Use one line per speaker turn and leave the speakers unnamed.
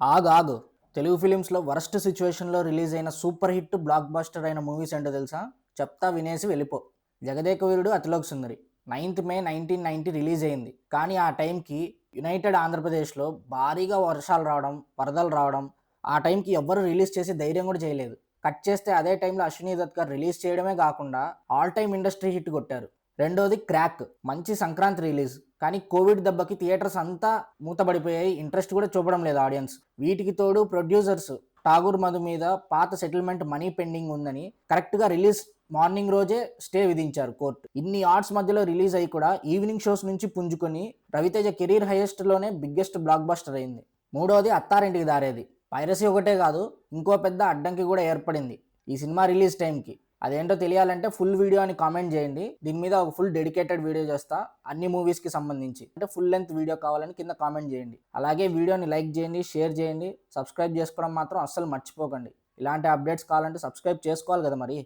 ఆగు ఆగు తెలుగు ఫిలిమ్స్లో వరస్ట్ సిచ్యువేషన్లో రిలీజ్ అయిన సూపర్ హిట్ బ్లాక్ బస్టర్ అయిన మూవీస్ ఏంటో తెలుసా? చెప్తా వినేసి వెళ్ళిపో. జగదేక వీరుడు అతిలోక సుందరి 9th మే 1990 రిలీజ్ అయింది. కానీ ఆ టైంకి యునైటెడ్ ఆంధ్రప్రదేశ్లో భారీగా వర్షాలు రావడం, వరదలు రావడం, ఆ టైంకి ఎవ్వరు రిలీజ్ చేసి ధైర్యం కూడా చేయలేదు. కట్ చేస్తే అదే టైంలో అశ్విని దత్ గారు రిలీజ్ చేయడమే కాకుండా ఆల్ టైమ్ ఇండస్ట్రీ హిట్ కొట్టారు. రెండోది క్రాక్, మంచి సంక్రాంతి రిలీజ్. కానీ కోవిడ్ దెబ్బకి థియేటర్స్ అంతా మూతబడిపోయాయి, ఇంట్రెస్ట్ కూడా చూపడం లేదు ఆడియన్స్. వీటికి తోడు ప్రొడ్యూసర్స్ ఠాగూర్ మధు మీద పాత సెటిల్మెంట్ మనీ పెండింగ్ ఉందని కరెక్ట్గా రిలీజ్ మార్నింగ్ రోజే స్టే విధించారు కోర్టు. ఇన్ని ఆర్ట్స్ మధ్యలో రిలీజ్ అయ్యి కూడా ఈవినింగ్ షోస్ నుంచి పుంజుకొని రవితేజ కెరీర్ హైయెస్ట్లోనే బిగ్గెస్ట్ బ్లాక్ బస్టర్ అయింది. మూడవది అత్తారింటికి దారేది. పైరసీ ఒకటే కాదు, ఇంకో పెద్ద అడ్డంకి కూడా ఏర్పడింది ఈ సినిమా రిలీజ్ టైంకి. అదేంటో తెలియాలంటే ఫుల్ వీడియో అని కామెంట్ చేయండి. దీని మీద ఒక ఫుల్ డెడికేటెడ్ వీడియో చేస్తా, అన్ని మూవీస్కి సంబంధించి. అంటే ఫుల్ లెంత్ వీడియో కావాలని కింద కామెంట్ చేయండి. అలాగే వీడియోని లైక్ చేయండి, షేర్ చేయండి, సబ్స్క్రైబ్ చేసుకోవడం మాత్రం అస్సలు మర్చిపోకండి. ఇలాంటి అప్డేట్స్ కావాలంటే సబ్స్క్రైబ్ చేసుకోవాలి కదా మరి.